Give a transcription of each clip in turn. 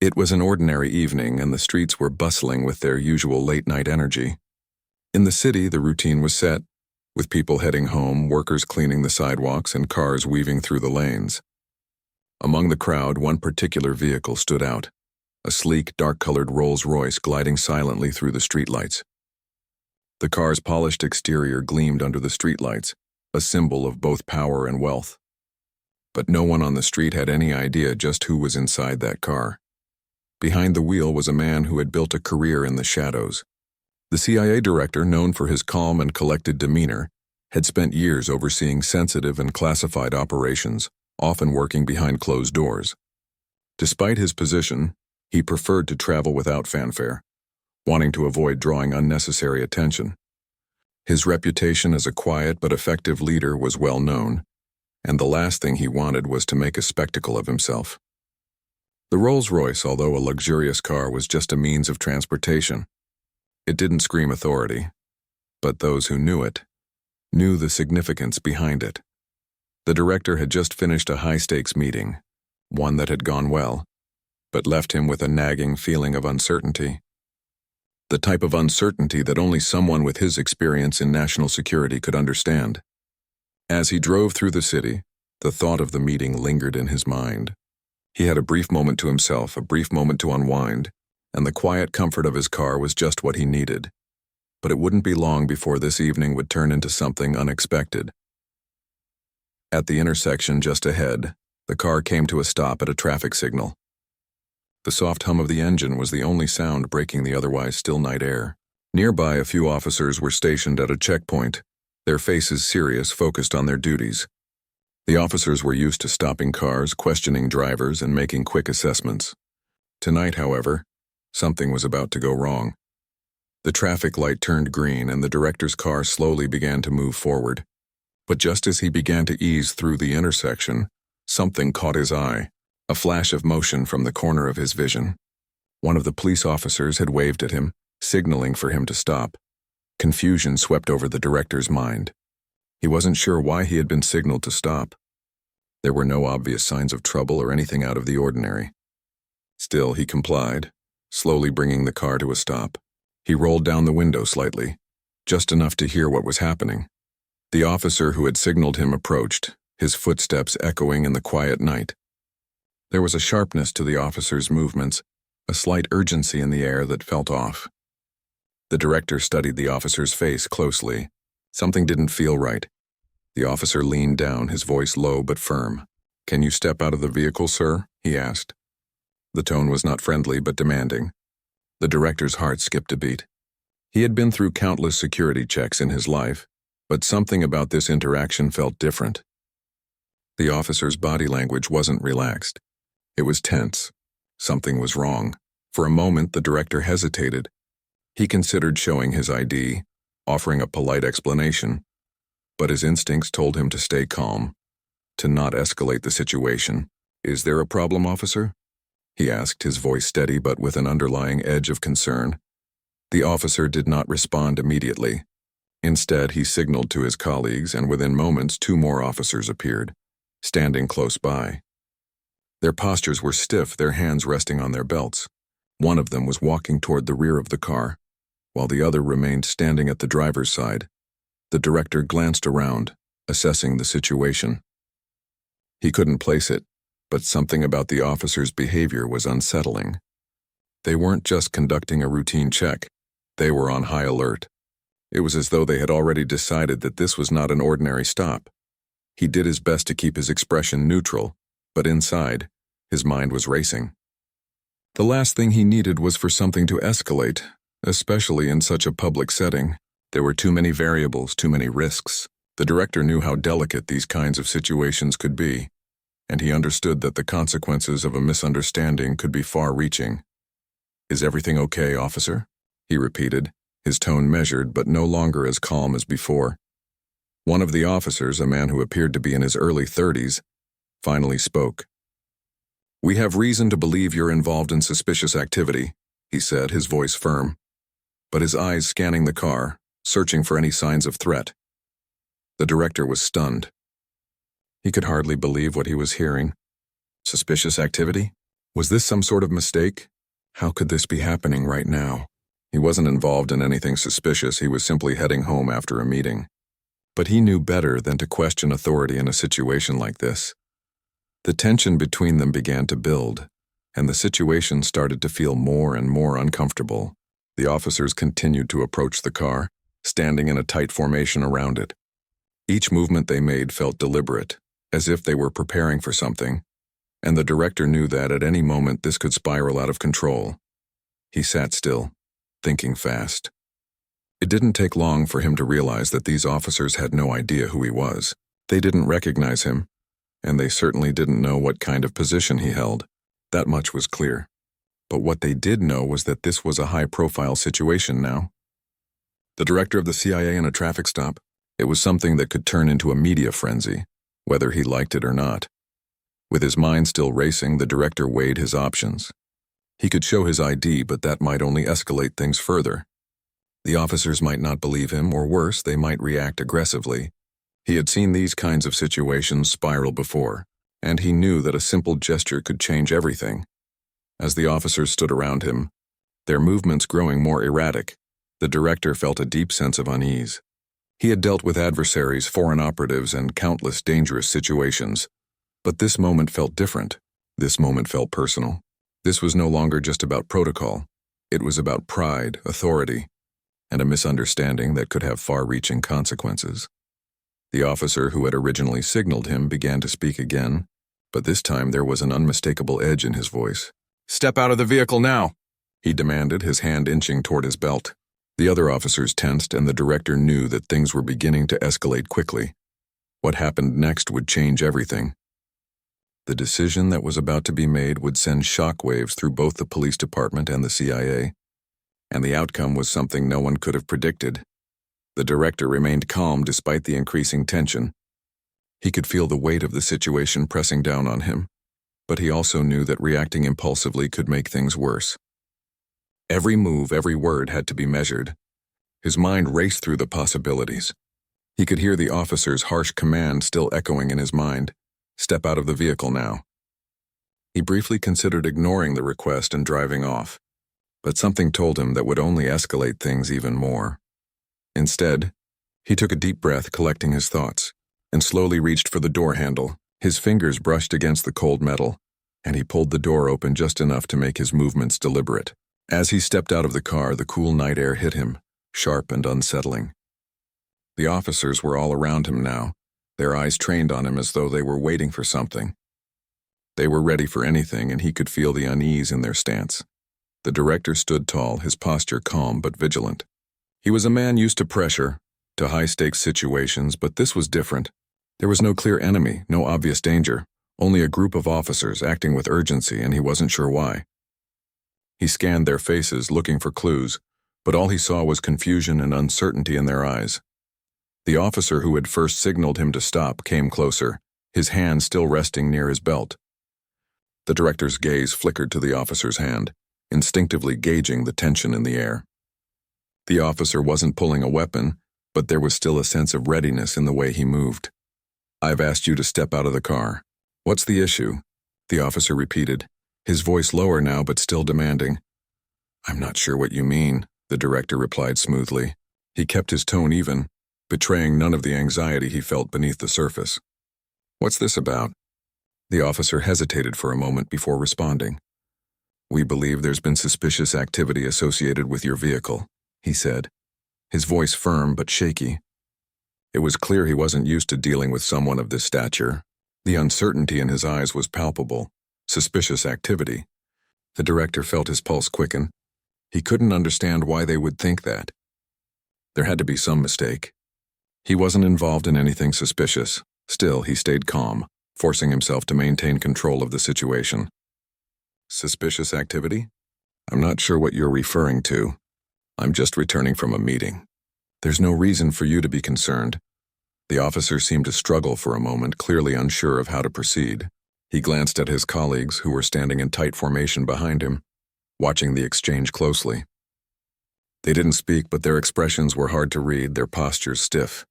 It was an ordinary evening, and the streets were bustling with their usual late-night energy. In the city, the routine was set, with people heading home, workers cleaning the sidewalks, and cars weaving through the lanes. Among the crowd, one particular vehicle stood out, a sleek, dark-colored Rolls-Royce gliding silently through the streetlights. The car's polished exterior gleamed under the streetlights, a symbol of both power and wealth. But no one on the street had any idea just who was inside that car. Behind the wheel was a man who had built a career in the shadows. The CIA director, known for his calm and collected demeanor, had spent years overseeing sensitive and classified operations, often working behind closed doors. Despite his position, he preferred to travel without fanfare, wanting to avoid drawing unnecessary attention. His reputation as a quiet but effective leader was well known, and the last thing he wanted was to make a spectacle of himself. The Rolls-Royce, although a luxurious car, was just a means of transportation. It didn't scream authority, but those who knew it knew the significance behind it. The director had just finished a high-stakes meeting, one that had gone well, but left him with a nagging feeling of uncertainty. The type of uncertainty that only someone with his experience in national security could understand. As he drove through the city, the thought of the meeting lingered in his mind. He had a brief moment to himself, a brief moment to unwind, and the quiet comfort of his car was just what he needed. But it wouldn't be long before this evening would turn into something unexpected. At the intersection just ahead, the car came to a stop at a traffic signal. The soft hum of the engine was the only sound breaking the otherwise still night air. Nearby, a few officers were stationed at a checkpoint, their faces serious, focused on their duties. The officers were used to stopping cars, questioning drivers, and making quick assessments. Tonight, however, something was about to go wrong. The traffic light turned green, and the director's car slowly began to move forward. But just as he began to ease through the intersection, something caught his eye, a flash of motion from the corner of his vision. One of the police officers had waved at him, signaling for him to stop. Confusion swept over the director's mind. He wasn't sure why he had been signaled to stop. There were no obvious signs of trouble or anything out of the ordinary. Still, he complied, slowly bringing the car to a stop. He rolled down the window slightly, just enough to hear what was happening. The officer who had signaled him approached, his footsteps echoing in the quiet night. There was a sharpness to the officer's movements, a slight urgency in the air that felt off. The director studied the officer's face closely. Something didn't feel right. The officer leaned down, his voice low but firm. "Can you step out of the vehicle, sir?" he asked. The tone was not friendly but demanding. The director's heart skipped a beat. He had been through countless security checks in his life, but something about this interaction felt different. The officer's body language wasn't relaxed. It was tense. Something was wrong. For a moment, the director hesitated. He considered showing his ID, offering a polite explanation, but his instincts told him to stay calm, to not escalate the situation. "Is there a problem, officer?" he asked, his voice steady but with an underlying edge of concern. The officer did not respond immediately. Instead, he signaled to his colleagues, and within moments 2 more officers appeared, standing close by. Their postures were stiff, their hands resting on their belts. One of them was walking toward the rear of the car, while the other remained standing at the driver's side. The director glanced around, assessing the situation. He couldn't place it, but something about the officers' behavior was unsettling. They weren't just conducting a routine check. They were on high alert. It was as though they had already decided that this was not an ordinary stop. He did his best to keep his expression neutral, but inside, his mind was racing. The last thing he needed was for something to escalate, especially in such a public setting. There were too many variables, too many risks. The director knew how delicate these kinds of situations could be, and he understood that the consequences of a misunderstanding could be far-reaching. "Is everything okay, officer?" he repeated, his tone measured but no longer as calm as before. One of the officers, a man who appeared to be in his early 30s, finally spoke. "We have reason to believe you're involved in suspicious activity," he said, his voice firm, but his eyes scanning the car, searching for any signs of threat. The director was stunned. He could hardly believe what he was hearing. Suspicious activity? Was this some sort of mistake? How could this be happening right now? He wasn't involved in anything suspicious, he was simply heading home after a meeting. But he knew better than to question authority in a situation like this. The tension between them began to build, and the situation started to feel more and more uncomfortable. The officers continued to approach the car, standing in a tight formation around it. Each movement they made felt deliberate, as if they were preparing for something, and the director knew that at any moment this could spiral out of control. He sat still, thinking fast. It didn't take long for him to realize that these officers had no idea who he was. They didn't recognize him, and they certainly didn't know what kind of position he held. That much was clear. But what they did know was that this was a high-profile situation now. The director of the CIA in a traffic stop. It was something that could turn into a media frenzy, whether he liked it or not. With his mind still racing, the director weighed his options. He could show his ID, but that might only escalate things further. The officers might not believe him, or worse, they might react aggressively. He had seen these kinds of situations spiral before, and he knew that a simple gesture could change everything. As the officers stood around him, their movements growing more erratic, the director felt a deep sense of unease. He had dealt with adversaries, foreign operatives, and countless dangerous situations. But this moment felt different. This moment felt personal. This was no longer just about protocol. It was about pride, authority, and a misunderstanding that could have far-reaching consequences. The officer who had originally signaled him began to speak again, but this time there was an unmistakable edge in his voice. "Step out of the vehicle now," he demanded, his hand inching toward his belt. The other officers tensed, and the director knew that things were beginning to escalate quickly. What happened next would change everything. The decision that was about to be made would send shockwaves through both the police department and the CIA, and the outcome was something no one could have predicted. The director remained calm despite the increasing tension. He could feel the weight of the situation pressing down on him, but he also knew that reacting impulsively could make things worse. Every move, every word had to be measured. His mind raced through the possibilities. He could hear the officer's harsh command still echoing in his mind. "Step out of the vehicle now." He briefly considered ignoring the request and driving off, but something told him that would only escalate things even more. Instead, he took a deep breath, collecting his thoughts, and slowly reached for the door handle. His fingers brushed against the cold metal, and he pulled the door open just enough to make his movements deliberate. As he stepped out of the car, the cool night air hit him, sharp and unsettling. The officers were all around him now, their eyes trained on him as though they were waiting for something. They were ready for anything, and he could feel the unease in their stance. The director stood tall, his posture calm but vigilant. He was a man used to pressure, to high-stakes situations, but this was different. There was no clear enemy, no obvious danger, only a group of officers acting with urgency, and he wasn't sure why. He scanned their faces, looking for clues, but all he saw was confusion and uncertainty in their eyes. The officer who had first signaled him to stop came closer, his hand still resting near his belt. The director's gaze flickered to the officer's hand, instinctively gauging the tension in the air. The officer wasn't pulling a weapon, but there was still a sense of readiness in the way he moved. "I've asked you to step out of the car." "What's the issue?" the officer repeated, his voice lower now but still demanding. "I'm not sure what you mean," the director replied smoothly. He kept his tone even, betraying none of the anxiety he felt beneath the surface. "What's this about?" The officer hesitated for a moment before responding. "We believe there's been suspicious activity associated with your vehicle," he said, his voice firm but shaky. It was clear he wasn't used to dealing with someone of this stature. The uncertainty in his eyes was palpable. Suspicious activity. The director felt his pulse quicken. He couldn't understand why they would think that. There had to be some mistake. He wasn't involved in anything suspicious. Still, he stayed calm, forcing himself to maintain control of the situation. "Suspicious activity? I'm not sure what you're referring to. I'm just returning from a meeting. There's no reason for you to be concerned." The officer seemed to struggle for a moment, clearly unsure of how to proceed. He glanced at his colleagues, who were standing in tight formation behind him, watching the exchange closely. They didn't speak, but their expressions were hard to read, their postures stiff.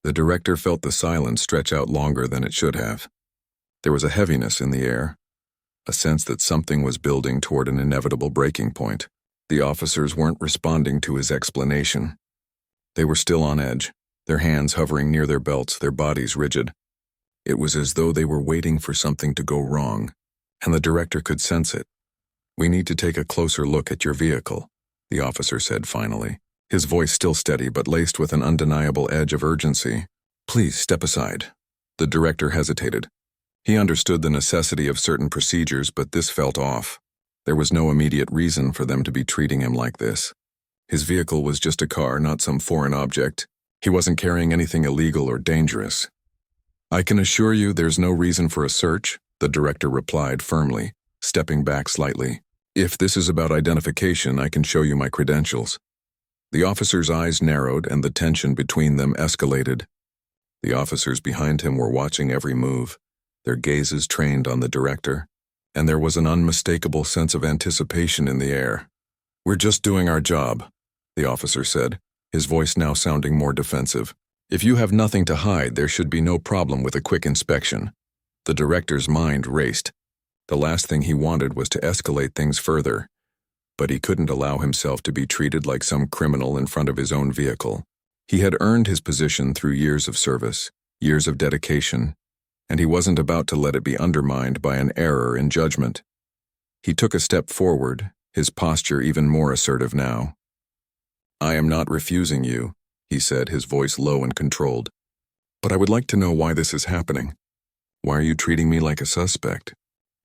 The director felt the silence stretch out longer than it should have. There was a heaviness in the air, a sense that something was building toward an inevitable breaking point. The officers weren't responding to his explanation. They were still on edge, their hands hovering near their belts, their bodies rigid. It was as though they were waiting for something to go wrong, and the director could sense it. "We need to take a closer look at your vehicle," the officer said finally, his voice still steady but laced with an undeniable edge of urgency. "Please step aside." The director hesitated. He understood the necessity of certain procedures, but this felt off. There was no immediate reason for them to be treating him like this. His vehicle was just a car, not some foreign object. He wasn't carrying anything illegal or dangerous. "I can assure you there's no reason for a search," the director replied firmly, stepping back slightly. "If this is about identification, I can show you my credentials." The officer's eyes narrowed and the tension between them escalated. The officers behind him were watching every move, their gazes trained on the director, and there was an unmistakable sense of anticipation in the air. "We're just doing our job," the officer said, his voice now sounding more defensive. "If you have nothing to hide, there should be no problem with a quick inspection." The director's mind raced. The last thing he wanted was to escalate things further, but he couldn't allow himself to be treated like some criminal in front of his own vehicle. He had earned his position through years of service, years of dedication, and he wasn't about to let it be undermined by an error in judgment. He took a step forward, his posture even more assertive now. "I am not refusing you," he said, his voice low and controlled. "But I would like to know why this is happening. Why are you treating me like a suspect?"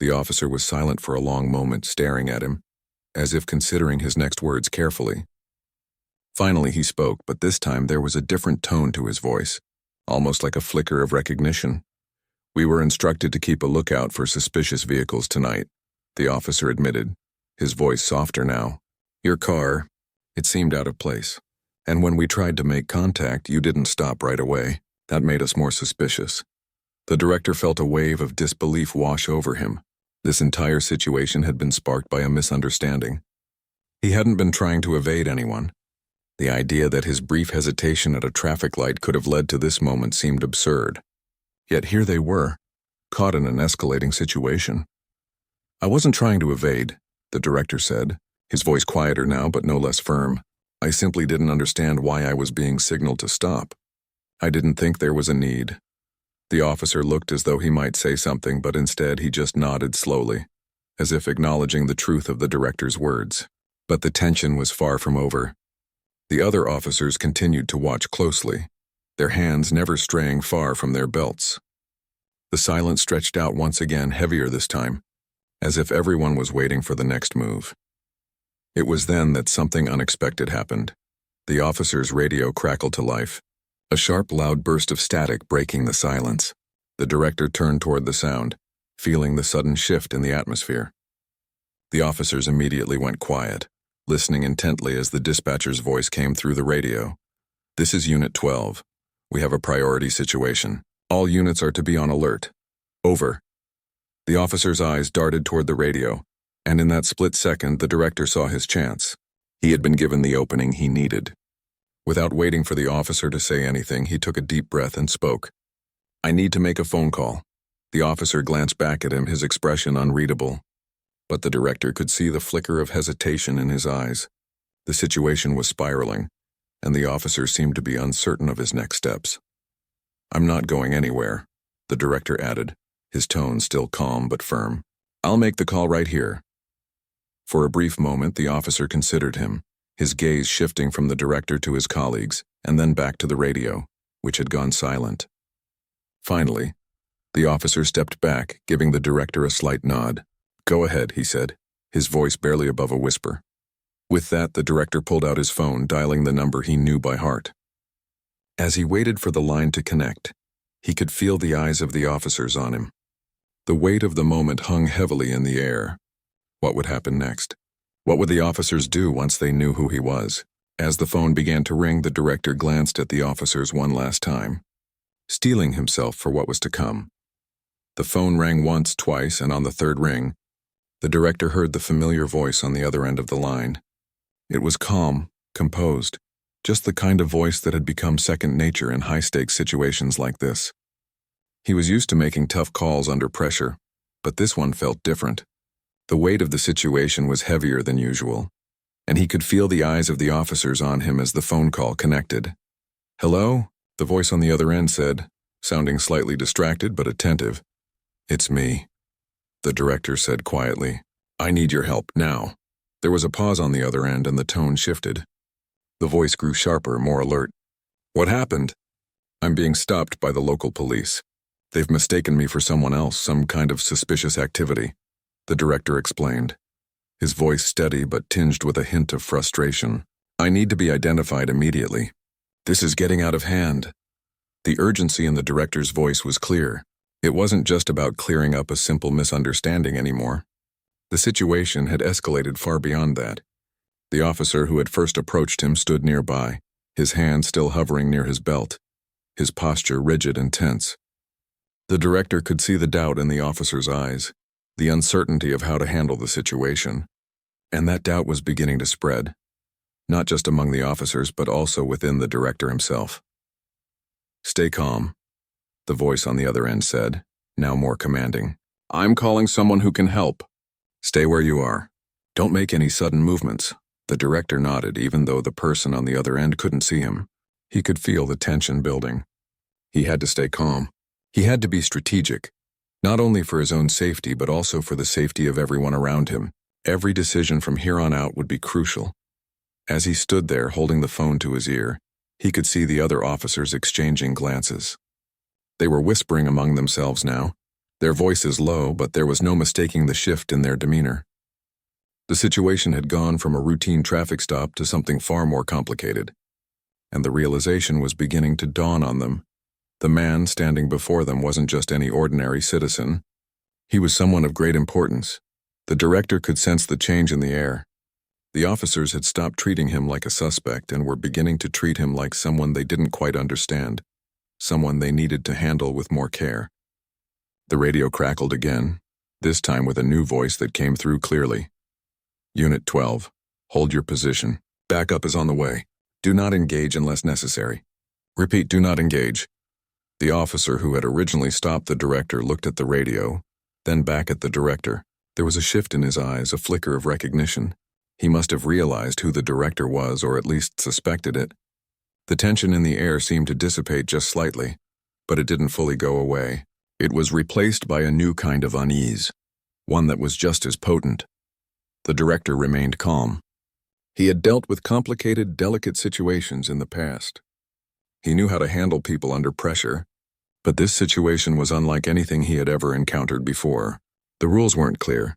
The officer was silent for a long moment, staring at him, as if considering his next words carefully. Finally he spoke, but this time there was a different tone to his voice, almost like a flicker of recognition. "We were instructed to keep a lookout for suspicious vehicles tonight," the officer admitted, his voice softer now. "Your car, it seemed out of place. And when we tried to make contact, you didn't stop right away. That made us more suspicious." The director felt a wave of disbelief wash over him. This entire situation had been sparked by a misunderstanding. He hadn't been trying to evade anyone. The idea that his brief hesitation at a traffic light could have led to this moment seemed absurd. Yet here they were, caught in an escalating situation. "I wasn't trying to evade," the director said, his voice quieter now but no less firm. "I simply didn't understand why I was being signaled to stop. I didn't think there was a need." The officer looked as though he might say something, but instead he just nodded slowly, as if acknowledging the truth of the director's words. But the tension was far from over. The other officers continued to watch closely, their hands never straying far from their belts. The silence stretched out once again, heavier this time, as if everyone was waiting for the next move. It was then that something unexpected happened. The officer's radio crackled to life, a sharp, loud burst of static breaking the silence. The director turned toward the sound, feeling the sudden shift in the atmosphere. The officers immediately went quiet, listening intently as the dispatcher's voice came through the radio. "This is Unit 12. We have a priority situation. All units are to be on alert. Over." The officer's eyes darted toward the radio, and in that split second the director saw his chance. He had been given the opening he needed. Without waiting for the officer to say anything, he took a deep breath and spoke. "I need to make a phone call." The officer glanced back at him, his expression unreadable. But the director could see the flicker of hesitation in his eyes. The situation was spiraling, and the officer seemed to be uncertain of his next steps. "I'm not going anywhere," the director added, his tone still calm but firm. "I'll make the call right here." For a brief moment, the officer considered him, his gaze shifting from the director to his colleagues, and then back to the radio, which had gone silent. Finally, the officer stepped back, giving the director a slight nod. "Go ahead," he said, his voice barely above a whisper. With that, the director pulled out his phone, dialing the number he knew by heart. As he waited for the line to connect, he could feel the eyes of the officers on him. The weight of the moment hung heavily in the air. What would happen next? What would the officers do once they knew who he was? As the phone began to ring, the director glanced at the officers one last time, steeling himself for what was to come. The phone rang once, twice, and on the third ring, the director heard the familiar voice on the other end of the line. It was calm, composed, just the kind of voice that had become second nature in high-stakes situations like this. He was used to making tough calls under pressure, but this one felt different, The weight of the situation was heavier than usual, and he could feel the eyes of the officers on him as the phone call connected. "Hello?" the voice on the other end said, sounding slightly distracted but attentive. "It's me," the director said quietly. "I need your help now." There was a pause on the other end and the tone shifted. The voice grew sharper, more alert. "What happened?" "I'm being stopped by the local police. They've mistaken me for someone else, some kind of suspicious activity," the director explained, his voice steady but tinged with a hint of frustration. "I need to be identified immediately. This is getting out of hand." The urgency in the director's voice was clear. It wasn't just about clearing up a simple misunderstanding anymore. The situation had escalated far beyond that. The officer who had first approached him stood nearby, his hand still hovering near his belt, his posture rigid and tense. The director could see the doubt in the officer's eyes, the uncertainty of how to handle the situation. And that doubt was beginning to spread, not just among the officers but also within the director himself. "Stay calm," the voice on the other end said, now more commanding. "I'm calling someone who can help. Stay where you are. Don't make any sudden movements." The director nodded, even though the person on the other end couldn't see him. He could feel the tension building. He had to stay calm. He had to be strategic, not only for his own safety but also for the safety of everyone around him. Every decision from here on out would be crucial. As he stood there holding the phone to his ear, he could see the other officers exchanging glances. They were whispering among themselves now, their voices low, but there was no mistaking the shift in their demeanor. The situation had gone from a routine traffic stop to something far more complicated, and the realization was beginning to dawn on them. The man standing before them wasn't just any ordinary citizen. He was someone of great importance. The director could sense the change in the air. The officers had stopped treating him like a suspect and were beginning to treat him like someone they didn't quite understand, someone they needed to handle with more care. The radio crackled again, this time with a new voice that came through clearly. "Unit 12, hold your position. Backup is on the way. Do not engage unless necessary. Repeat, do not engage." The officer who had originally stopped the director looked at the radio, then back at the director. There was a shift in his eyes, a flicker of recognition. He must have realized who the director was, or at least suspected it. The tension in the air seemed to dissipate just slightly, but it didn't fully go away. It was replaced by a new kind of unease, one that was just as potent. The director remained calm. He had dealt with complicated, delicate situations in the past. He knew how to handle people under pressure, but this situation was unlike anything he had ever encountered before. The rules weren't clear.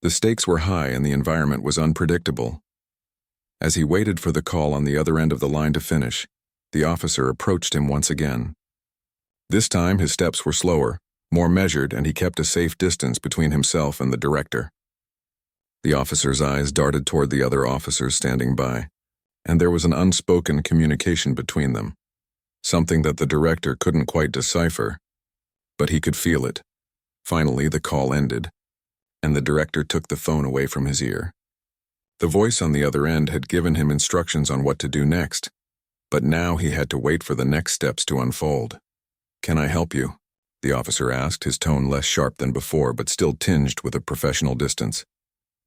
The stakes were high and the environment was unpredictable. As he waited for the call on the other end of the line to finish, the officer approached him once again. This time his steps were slower, more measured, and he kept a safe distance between himself and the director. The officer's eyes darted toward the other officers standing by, and there was an unspoken communication between them, something that the director couldn't quite decipher, but he could feel it. Finally, the call ended, and the director took the phone away from his ear. The voice on the other end had given him instructions on what to do next, but now he had to wait for the next steps to unfold. "Can I help you?" the officer asked, his tone less sharp than before but still tinged with a professional distance.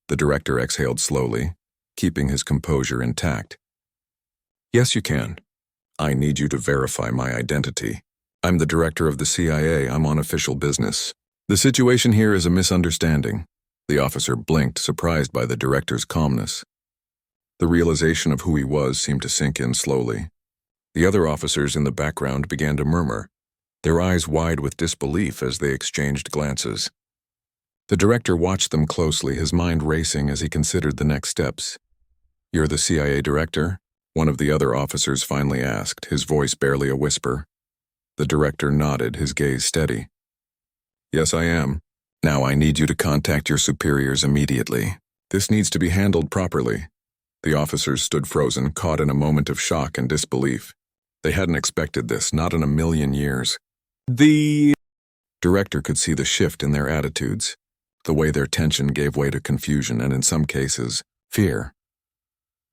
The director exhaled slowly, keeping his composure intact. "Yes, you can. I need you to verify my identity. I'm the director of the CIA. I'm on official business. The situation here is a misunderstanding." The officer blinked, surprised by the director's calmness. The realization of who he was seemed to sink in slowly. The other officers in the background began to murmur, their eyes wide with disbelief as they exchanged glances. The director watched them closely, his mind racing as he considered the next steps. "You're the CIA director?" one of the other officers finally asked, his voice barely a whisper. The director nodded, his gaze steady. "Yes, I am. Now I need you to contact your superiors immediately. This needs to be handled properly." The officers stood frozen, caught in a moment of shock and disbelief. They hadn't expected this, not in a million years. The director could see the shift in their attitudes, the way their tension gave way to confusion and, in some cases, fear.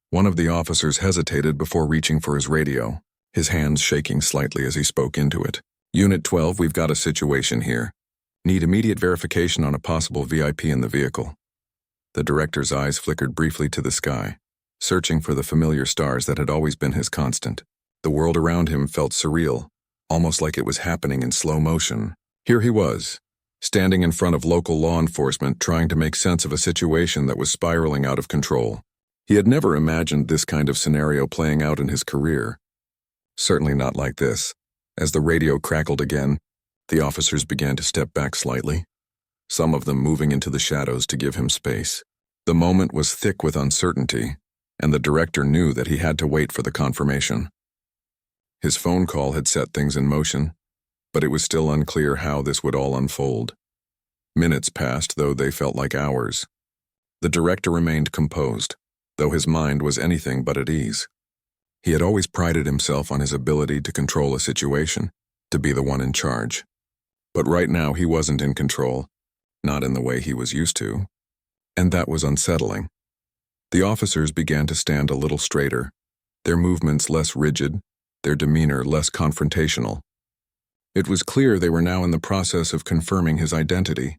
One of the officers hesitated before reaching for his radio, his hands shaking slightly as he spoke into it. "Unit 12, we've got a situation here. Need immediate verification on a possible VIP in the vehicle." The director's eyes flickered briefly to the sky, searching for the familiar stars that had always been his constant. The world around him felt surreal, almost like it was happening in slow motion. Here he was, standing in front of local law enforcement trying to make sense of a situation that was spiraling out of control. He had never imagined this kind of scenario playing out in his career. Certainly not like this. As the radio crackled again, the officers began to step back slightly, some of them moving into the shadows to give him space. The moment was thick with uncertainty, and the director knew that he had to wait for the confirmation. His phone call had set things in motion, but it was still unclear how this would all unfold. Minutes passed, though they felt like hours. The director remained composed, though his mind was anything but at ease. He had always prided himself on his ability to control a situation, to be the one in charge. But right now he wasn't in control, not in the way he was used to, and that was unsettling. The officers began to stand a little straighter, their movements less rigid, their demeanor less confrontational. It was clear they were now in the process of confirming his identity,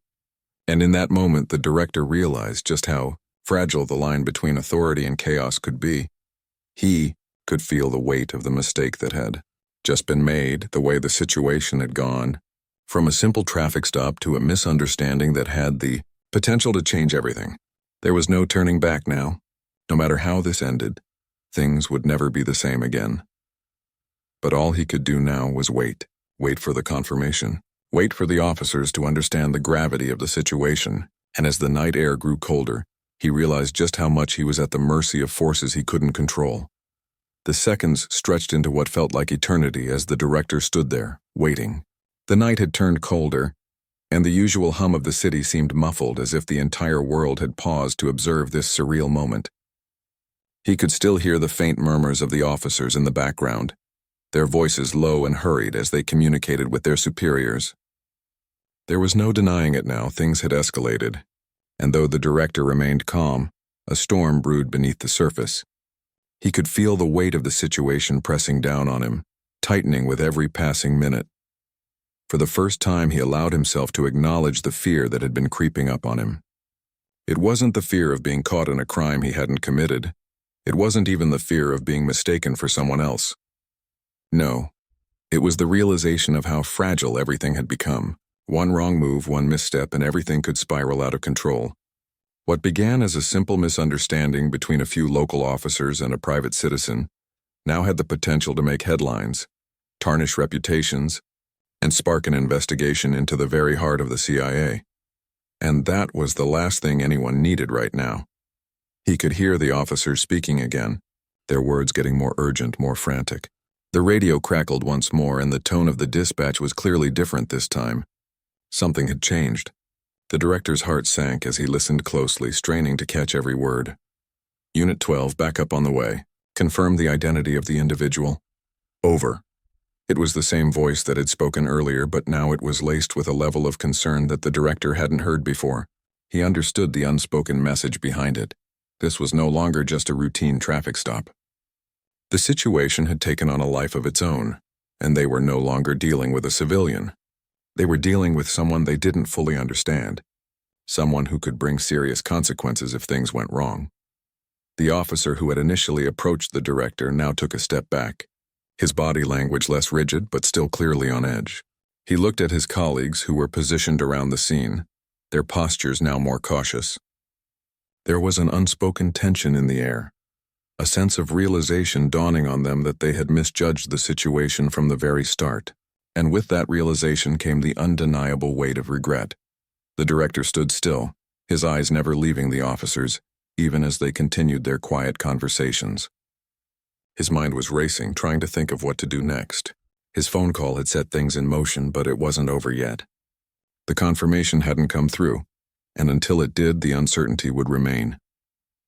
and in that moment the director realized just how fragile the line between authority and chaos could be. He could feel the weight of the mistake that had just been made, the way the situation had gone, from a simple traffic stop to a misunderstanding that had the potential to change everything. There was no turning back now. No matter how this ended, things would never be the same again. But all he could do now was wait for the confirmation, wait for the officers to understand the gravity of the situation, and as the night air grew colder, he realized just how much he was at the mercy of forces he couldn't control. The seconds stretched into what felt like eternity as the director stood there, waiting. The night had turned colder, and the usual hum of the city seemed muffled as if the entire world had paused to observe this surreal moment. He could still hear the faint murmurs of the officers in the background, their voices low and hurried as they communicated with their superiors. There was no denying it now, things had escalated, and though the director remained calm, a storm brewed beneath the surface. He could feel the weight of the situation pressing down on him, tightening with every passing minute. For the first time, he allowed himself to acknowledge the fear that had been creeping up on him. It wasn't the fear of being caught in a crime he hadn't committed. It wasn't even the fear of being mistaken for someone else. No, it was the realization of how fragile everything had become. One wrong move, one misstep, and everything could spiral out of control. What began as a simple misunderstanding between a few local officers and a private citizen now had the potential to make headlines, tarnish reputations, and spark an investigation into the very heart of the CIA. And that was the last thing anyone needed right now. He could hear the officers speaking again, their words getting more urgent, more frantic. The radio crackled once more, and the tone of the dispatch was clearly different this time. Something had changed. The director's heart sank as he listened closely, straining to catch every word. Unit 12, back up on the way. Confirm the identity of the individual. Over. It was the same voice that had spoken earlier, but now it was laced with a level of concern that the director hadn't heard before. He understood the unspoken message behind it. This was no longer just a routine traffic stop. The situation had taken on a life of its own, and they were no longer dealing with a civilian. They were dealing with someone they didn't fully understand, someone who could bring serious consequences if things went wrong. The officer who had initially approached the director now took a step back, his body language less rigid but still clearly on edge. He looked at his colleagues who were positioned around the scene, their postures now more cautious. There was an unspoken tension in the air, a sense of realization dawning on them that they had misjudged the situation from the very start. And with that realization came the undeniable weight of regret. The director stood still, his eyes never leaving the officers, even as they continued their quiet conversations. His mind was racing, trying to think of what to do next. His phone call had set things in motion, but it wasn't over yet. The confirmation hadn't come through, and until it did, the uncertainty would remain.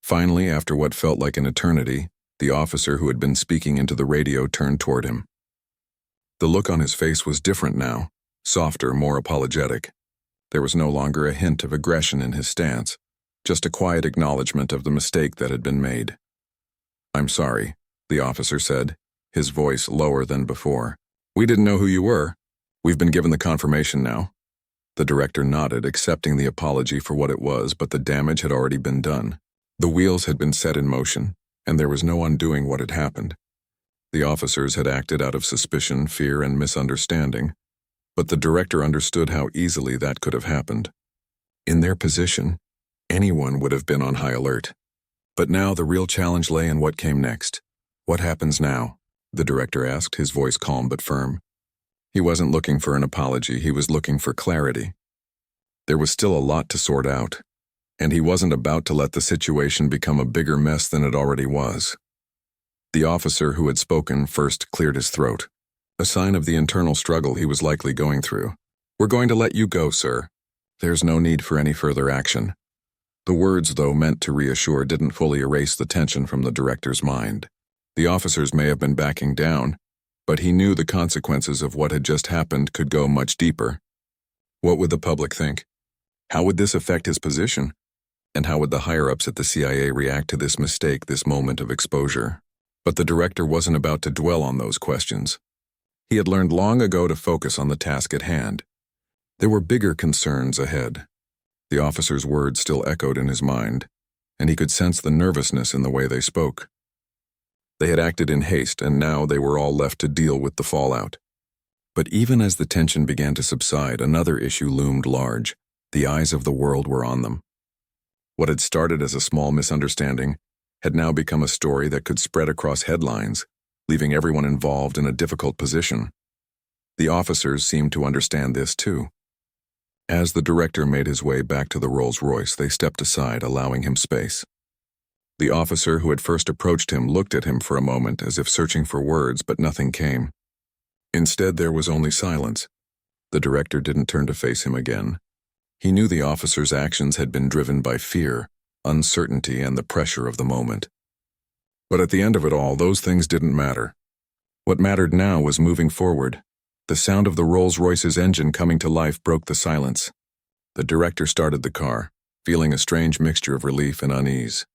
Finally, after what felt like an eternity, the officer who had been speaking into the radio turned toward him. The look on his face was different now, softer, more apologetic. There was no longer a hint of aggression in his stance, just a quiet acknowledgement of the mistake that had been made. "I'm sorry," the officer said, his voice lower than before. "We didn't know who you were. We've been given the confirmation now." The director nodded, accepting the apology for what it was, but the damage had already been done. The wheels had been set in motion, and there was no undoing what had happened. The officers had acted out of suspicion, fear, and misunderstanding, but the director understood how easily that could have happened. In their position, anyone would have been on high alert. But now the real challenge lay in what came next. What happens now? The director asked, his voice calm but firm. He wasn't looking for an apology, he was looking for clarity. There was still a lot to sort out, and he wasn't about to let the situation become a bigger mess than it already was. The officer who had spoken first cleared his throat, a sign of the internal struggle he was likely going through. "We're going to let you go, sir. There's no need for any further action." The words, though meant to reassure, didn't fully erase the tension from the director's mind. The officers may have been backing down, but he knew the consequences of what had just happened could go much deeper. What would the public think? How would this affect his position? And how would the higher-ups at the CIA react to this mistake, this moment of exposure? But the director wasn't about to dwell on those questions. He had learned long ago to focus on the task at hand. There were bigger concerns ahead. The officer's words still echoed in his mind, and he could sense the nervousness in the way they spoke. They had acted in haste, and now they were all left to deal with the fallout. But even as the tension began to subside, another issue loomed large. The eyes of the world were on them. What had started as a small misunderstanding had now become a story that could spread across headlines, leaving everyone involved in a difficult position. The officers seemed to understand this too. As the director made his way back to the Rolls-Royce, they stepped aside, allowing him space. The officer who had first approached him looked at him for a moment as if searching for words, but nothing came. Instead, there was only silence. The director didn't turn to face him again. He knew the officer's actions had been driven by fear, uncertainty, and the pressure of the moment. But at the end of it all, those things didn't matter. What mattered now was moving forward. The sound of the Rolls-Royce's engine coming to life broke the silence. The director started the car, feeling a strange mixture of relief and unease.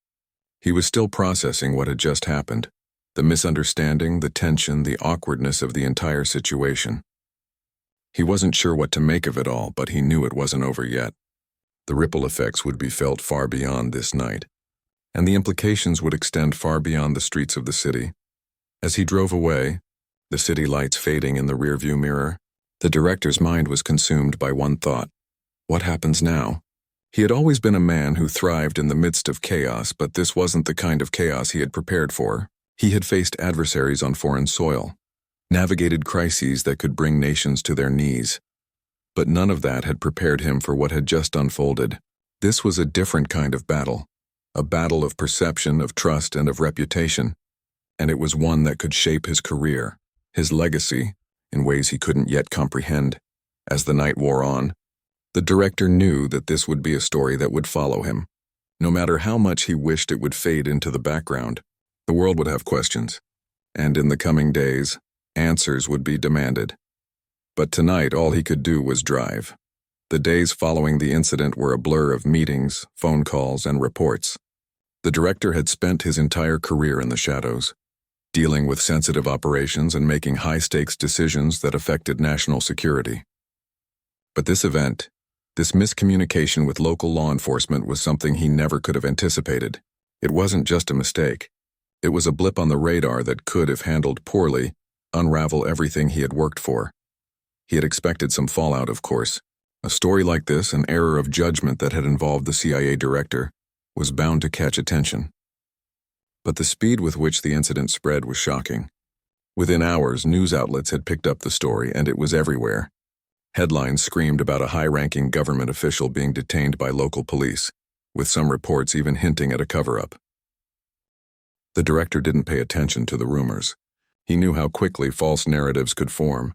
He was still processing what had just happened, the misunderstanding, the tension, the awkwardness of the entire situation. He wasn't sure what to make of it all, but he knew it wasn't over yet. The ripple effects would be felt far beyond this night, and the implications would extend far beyond the streets of the city. As he drove away, the city lights fading in the rearview mirror, the director's mind was consumed by one thought. What happens now? He had always been a man who thrived in the midst of chaos, but this wasn't the kind of chaos he had prepared for. He had faced adversaries on foreign soil, navigated crises that could bring nations to their knees. But none of that had prepared him for what had just unfolded. This was a different kind of battle, a battle of perception, of trust, and of reputation, and it was one that could shape his career, his legacy, in ways he couldn't yet comprehend. As the night wore on, the director knew that this would be a story that would follow him. No matter how much he wished it would fade into the background, the world would have questions, and in the coming days, answers would be demanded. But tonight, all he could do was drive. The days following the incident were a blur of meetings, phone calls, and reports. The director had spent his entire career in the shadows, dealing with sensitive operations and making high-stakes decisions that affected national security. But this event, this miscommunication with local law enforcement, was something he never could have anticipated. It wasn't just a mistake. It was a blip on the radar that could, if handled poorly, unravel everything he had worked for. He had expected some fallout, of course. A story like this, an error of judgment that had involved the CIA director, was bound to catch attention. But the speed with which the incident spread was shocking. Within hours, news outlets had picked up the story, and it was everywhere. Headlines screamed about a high-ranking government official being detained by local police, with some reports even hinting at a cover-up. The director didn't pay attention to the rumors. He knew how quickly false narratives could form,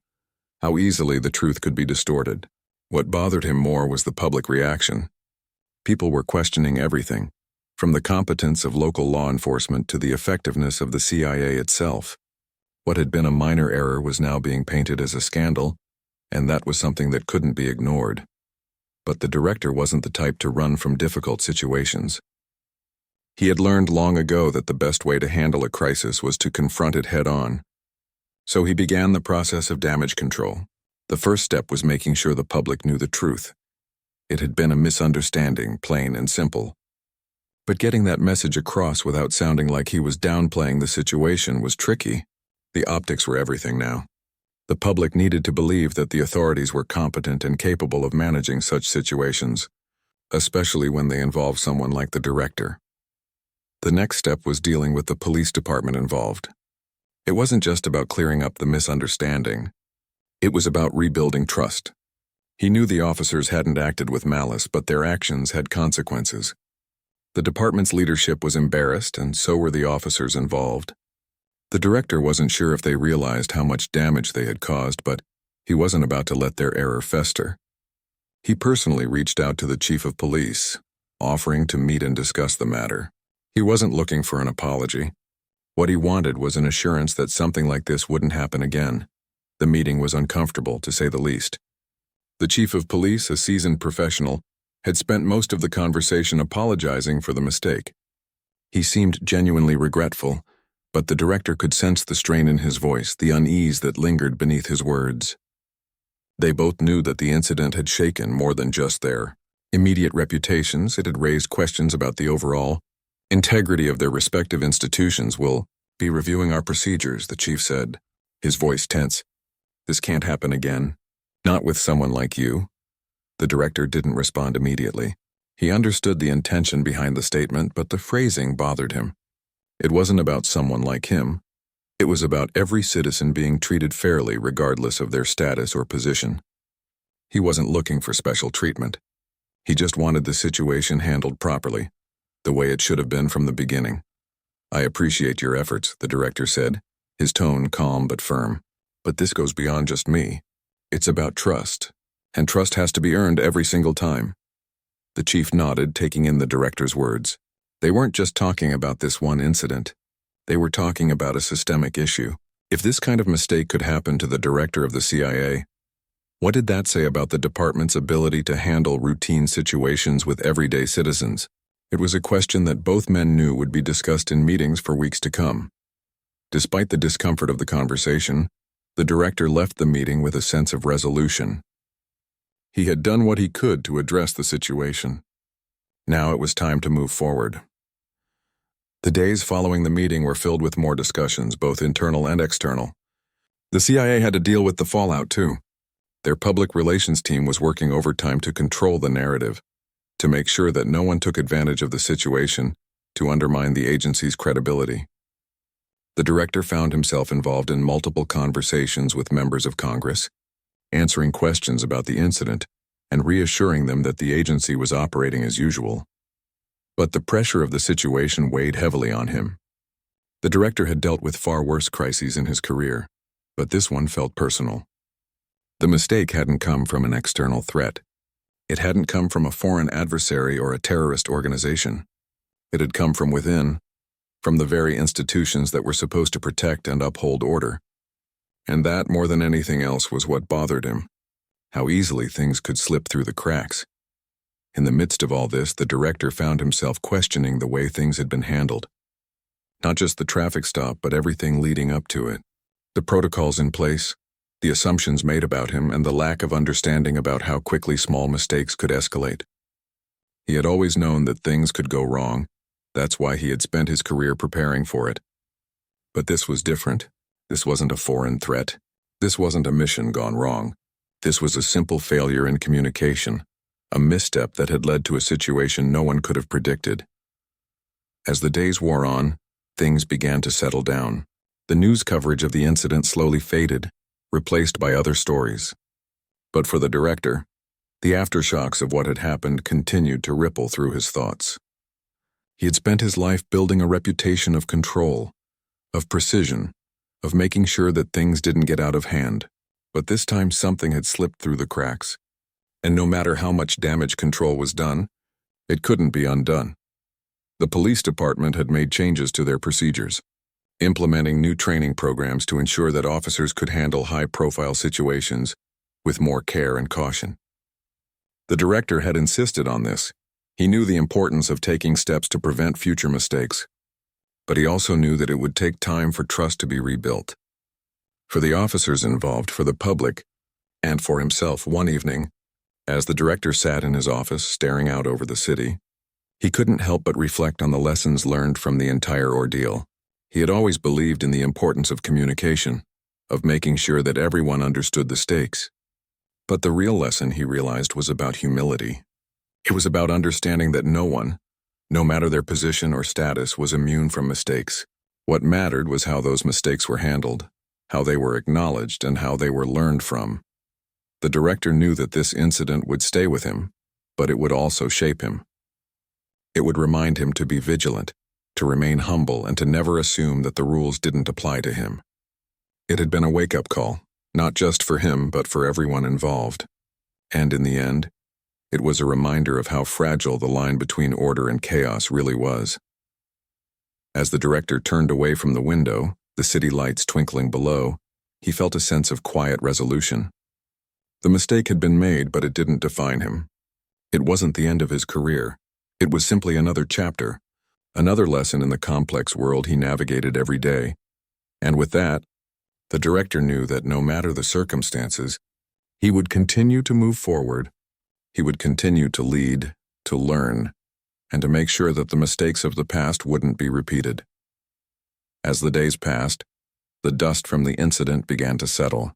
how easily the truth could be distorted. What bothered him more was the public reaction. People were questioning everything, from the competence of local law enforcement to the effectiveness of the CIA itself. What had been a minor error was now being painted as a scandal, and that was something that couldn't be ignored. But the director wasn't the type to run from difficult situations. He had learned long ago that the best way to handle a crisis was to confront it head-on. So he began the process of damage control. The first step was making sure the public knew the truth. It had been a misunderstanding, plain and simple. But getting that message across without sounding like he was downplaying the situation was tricky. The optics were everything now. The public needed to believe that the authorities were competent and capable of managing such situations, especially when they involved someone like the director. The next step was dealing with the police department involved. It wasn't just about clearing up the misunderstanding. It was about rebuilding trust. He knew the officers hadn't acted with malice, but their actions had consequences. The department's leadership was embarrassed, and so were the officers involved. The director wasn't sure if they realized how much damage they had caused, but he wasn't about to let their error fester. He personally reached out to the chief of police, offering to meet and discuss the matter. He wasn't looking for an apology. What he wanted was an assurance that something like this wouldn't happen again. The meeting was uncomfortable, to say the least. The chief of police, a seasoned professional, had spent most of the conversation apologizing for the mistake. He seemed genuinely regretful, but the director could sense the strain in his voice, the unease that lingered beneath his words. They both knew that the incident had shaken more than just their immediate reputations. It had raised questions about the overall integrity of their respective institutions. "We'll be reviewing our procedures," the chief said, his voice tense. "This can't happen again. Not with someone like you." The director didn't respond immediately. He understood the intention behind the statement, but the phrasing bothered him. It wasn't about someone like him. It was about every citizen being treated fairly regardless of their status or position. He wasn't looking for special treatment. He just wanted the situation handled properly, the way it should have been from the beginning. "I appreciate your efforts," the director said, his tone calm but firm. "But this goes beyond just me. It's about trust, and trust has to be earned every single time." The chief nodded, taking in the director's words. They weren't just talking about this one incident. They were talking about a systemic issue. If this kind of mistake could happen to the director of the CIA, what did that say about the department's ability to handle routine situations with everyday citizens? It was a question that both men knew would be discussed in meetings for weeks to come. Despite the discomfort of the conversation, the director left the meeting with a sense of resolution. He had done what he could to address the situation. Now it was time to move forward. The days following the meeting were filled with more discussions, both internal and external. The CIA had to deal with the fallout, too. Their public relations team was working overtime to control the narrative, to make sure that no one took advantage of the situation to undermine the agency's credibility. The director found himself involved in multiple conversations with members of Congress, answering questions about the incident and reassuring them that the agency was operating as usual. But the pressure of the situation weighed heavily on him. The director had dealt with far worse crises in his career, but this one felt personal. The mistake hadn't come from an external threat. It hadn't come from a foreign adversary or a terrorist organization. It had come from within, from the very institutions that were supposed to protect and uphold order. And that, more than anything else, was what bothered him. How easily things could slip through the cracks. In the midst of all this, the director found himself questioning the way things had been handled. Not just the traffic stop, but everything leading up to it. The protocols in place, the assumptions made about him, and the lack of understanding about how quickly small mistakes could escalate. He had always known that things could go wrong. That's why he had spent his career preparing for it. But this was different. This wasn't a foreign threat. This wasn't a mission gone wrong. This was a simple failure in communication, a misstep that had led to a situation no one could have predicted. As the days wore on, things began to settle down. The news coverage of the incident slowly faded, replaced by other stories. But for the director, the aftershocks of what had happened continued to ripple through his thoughts. He had spent his life building a reputation of control, of precision, of making sure that things didn't get out of hand. But this time something had slipped through the cracks. And no matter how much damage control was done, it couldn't be undone. The police department had made changes to their procedures, implementing new training programs to ensure that officers could handle high-profile situations with more care and caution. The director had insisted on this. He knew the importance of taking steps to prevent future mistakes, but he also knew that it would take time for trust to be rebuilt. For the officers involved, for the public, and for himself, one evening, As the director sat in his office, staring out over the city, he couldn't help but reflect on the lessons learned from the entire ordeal. He had always believed in the importance of communication, of making sure that everyone understood the stakes. But the real lesson, he realized, was about humility. It was about understanding that no one, no matter their position or status, was immune from mistakes. What mattered was how those mistakes were handled, how they were acknowledged, and how they were learned from. The director knew that this incident would stay with him, but it would also shape him. It would remind him to be vigilant, to remain humble, and to never assume that the rules didn't apply to him. It had been a wake-up call, not just for him, but for everyone involved. And in the end, it was a reminder of how fragile the line between order and chaos really was. As the director turned away from the window, the city lights twinkling below, he felt a sense of quiet resolution. The mistake had been made, but it didn't define him. It wasn't the end of his career. It was simply another chapter, another lesson in the complex world he navigated every day. And with that, the director knew that no matter the circumstances, he would continue to move forward. He would continue to lead, to learn, and to make sure that the mistakes of the past wouldn't be repeated. As the days passed, the dust from the incident began to settle.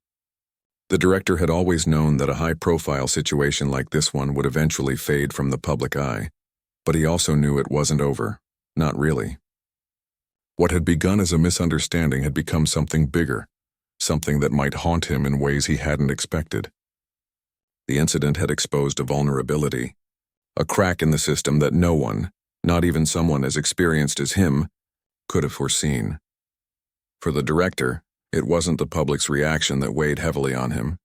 The director had always known that a high-profile situation like this one would eventually fade from the public eye, but he also knew it wasn't over, not really. What had begun as a misunderstanding had become something bigger, something that might haunt him in ways he hadn't expected. The incident had exposed a vulnerability, a crack in the system that no one, not even someone as experienced as him, could have foreseen. For the director, it wasn't the public's reaction that weighed heavily on him.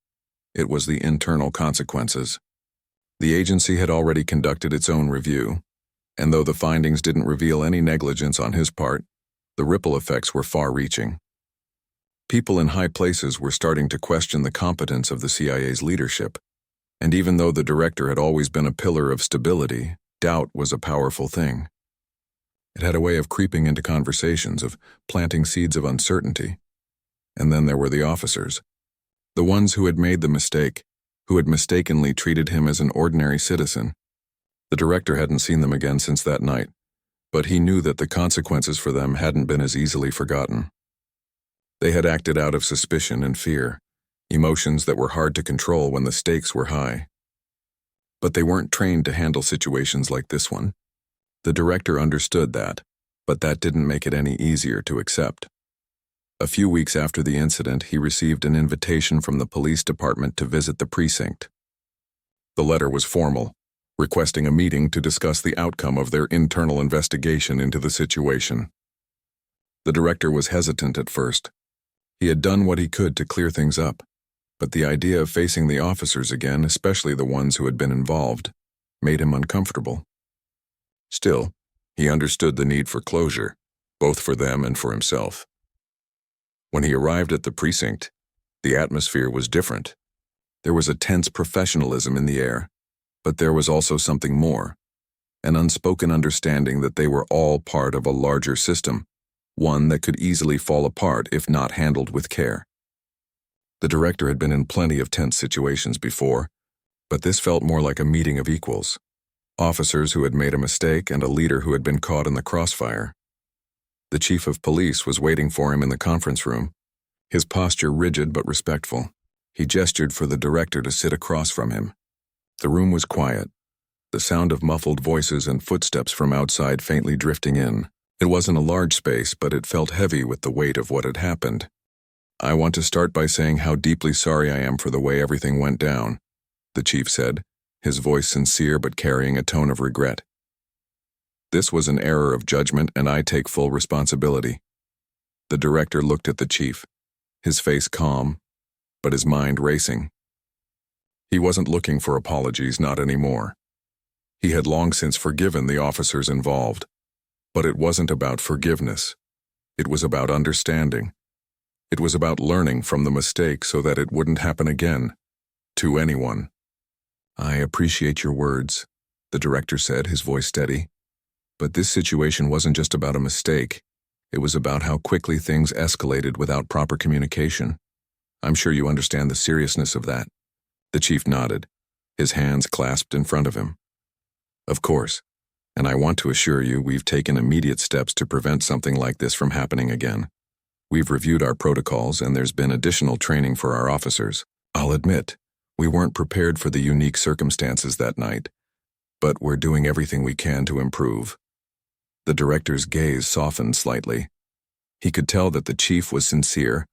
It was the internal consequences. The agency had already conducted its own review, and though the findings didn't reveal any negligence on his part, the ripple effects were far-reaching. People in high places were starting to question the competence of the CIA's leadership, and even though the director had always been a pillar of stability, doubt was a powerful thing. It had a way of creeping into conversations, of planting seeds of uncertainty. And then there were the officers, the ones who had made the mistake, who had mistakenly treated him as an ordinary citizen. The director hadn't seen them again since that night, but he knew that the consequences for them hadn't been as easily forgotten. They had acted out of suspicion and fear, emotions that were hard to control when the stakes were high. But they weren't trained to handle situations like this one. The director understood that, but that didn't make it any easier to accept. A few weeks after the incident, he received an invitation from the police department to visit the precinct. The letter was formal, requesting a meeting to discuss the outcome of their internal investigation into the situation. The director was hesitant at first. He had done what he could to clear things up, but the idea of facing the officers again, especially the ones who had been involved, made him uncomfortable. Still, he understood the need for closure, both for them and for himself. When he arrived at the precinct, the atmosphere was different. There was a tense professionalism in the air, but there was also something more, an unspoken understanding that they were all part of a larger system, one that could easily fall apart if not handled with care. The director had been in plenty of tense situations before, but this felt more like a meeting of equals. Officers who had made a mistake and a leader who had been caught in the crossfire. The chief of police was waiting for him in the conference room, his posture rigid but respectful. He gestured for the director to sit across from him. The room was quiet, the sound of muffled voices and footsteps from outside faintly drifting in. It wasn't a large space, but it felt heavy with the weight of what had happened. "I want to start by saying how deeply sorry I am for the way everything went down," the chief said, his voice sincere but carrying a tone of regret. "This was an error of judgment, and I take full responsibility." The director looked at the chief, his face calm, but his mind racing. He wasn't looking for apologies, not anymore. He had long since forgiven the officers involved. But it wasn't about forgiveness. It was about understanding. It was about learning from the mistake so that it wouldn't happen again, to anyone. "I appreciate your words," the director said, his voice steady. "But this situation wasn't just about a mistake. It was about how quickly things escalated without proper communication. I'm sure you understand the seriousness of that." The chief nodded, his hands clasped in front of him. Of course, and I want to assure you we've taken immediate steps to prevent something like this from happening again. We've reviewed our protocols and there's been additional training for our officers. I'll admit, we weren't prepared for the unique circumstances that night, but we're doing everything we can to improve. The director's gaze softened slightly. He could tell that the chief was sincere,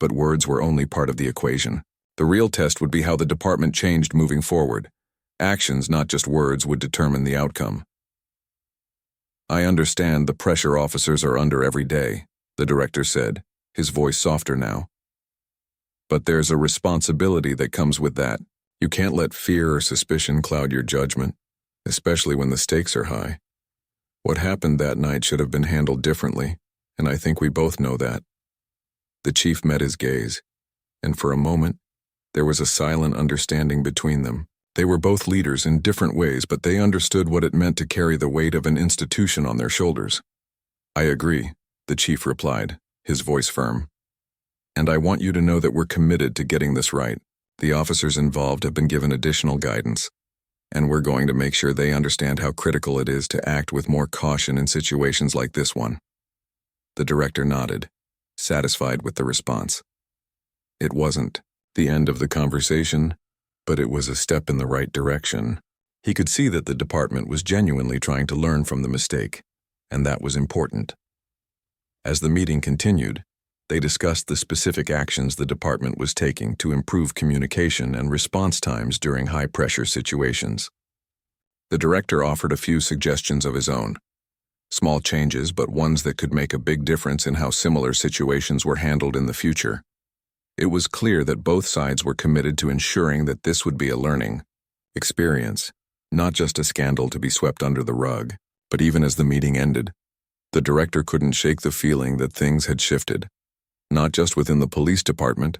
but words were only part of the equation. The real test would be how the department changed moving forward. Actions, not just words, would determine the outcome. I understand the pressure officers are under every day, the director said, his voice softer now. But there's a responsibility that comes with that. You can't let fear or suspicion cloud your judgment, especially when the stakes are high. What happened that night should have been handled differently, and I think we both know that. The chief met his gaze, and for a moment, there was a silent understanding between them. They were both leaders in different ways, but they understood what it meant to carry the weight of an institution on their shoulders. I agree, the chief replied, his voice firm. And I want you to know that we're committed to getting this right. The officers involved have been given additional guidance, and we're going to make sure they understand how critical it is to act with more caution in situations like this one. The director nodded, satisfied with the response. It wasn't the end of the conversation, but it was a step in the right direction. He could see that the department was genuinely trying to learn from the mistake, and that was important. As the meeting continued, they discussed the specific actions the department was taking to improve communication and response times during high-pressure situations. The director offered a few suggestions of his own. Small changes, but ones that could make a big difference in how similar situations were handled in the future. It was clear that both sides were committed to ensuring that this would be a learning experience, not just a scandal to be swept under the rug. But even as the meeting ended, the director couldn't shake the feeling that things had shifted, not just within the police department,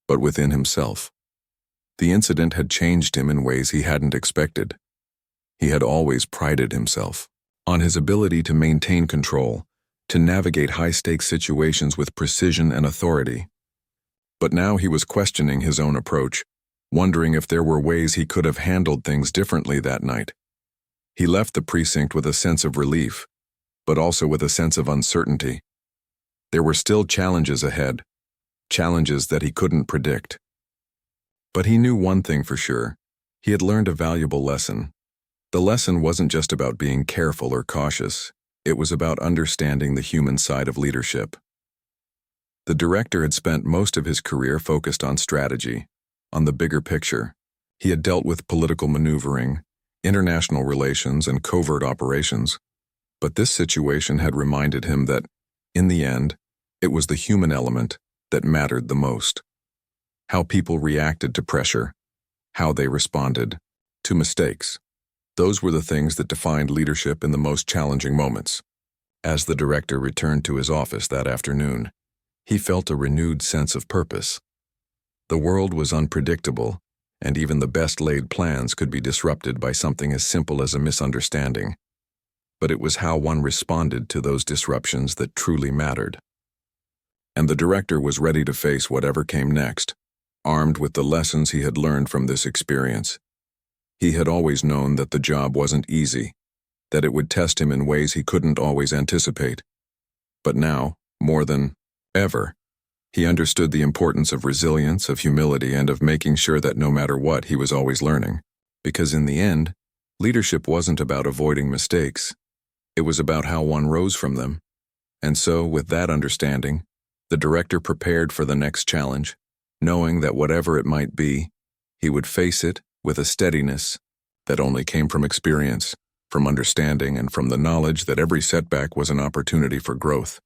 but within himself. The incident had changed him in ways he hadn't expected. He had always prided himself on his ability to maintain control, to navigate high-stakes situations with precision and authority. But now he was questioning his own approach, wondering if there were ways he could have handled things differently that night. He left the precinct with a sense of relief, but also with a sense of uncertainty. There were still challenges ahead, challenges that he couldn't predict. But he knew one thing for sure. He had learned a valuable lesson. The lesson wasn't just about being careful or cautious. It was about understanding the human side of leadership. The director had spent most of his career focused on strategy, on the bigger picture. He had dealt with political maneuvering, international relations, and covert operations. But this situation had reminded him that, in the end, it was the human element that mattered the most. How people reacted to pressure, how they responded to mistakes. Those were the things that defined leadership in the most challenging moments. As the director returned to his office that afternoon, he felt a renewed sense of purpose. The world was unpredictable, and even the best-laid plans could be disrupted by something as simple as a misunderstanding. But it was how one responded to those disruptions that truly mattered. And the director was ready to face whatever came next, armed with the lessons he had learned from this experience. He had always known that the job wasn't easy, that it would test him in ways he couldn't always anticipate. But now, more than ever, he understood the importance of resilience, of humility, and of making sure that no matter what, he was always learning. Because in the end, leadership wasn't about avoiding mistakes. It was about how one rose from them. And so, with that understanding, the director prepared for the next challenge, knowing that whatever it might be, he would face it with a steadiness that only came from experience, from understanding, and from the knowledge that every setback was an opportunity for growth.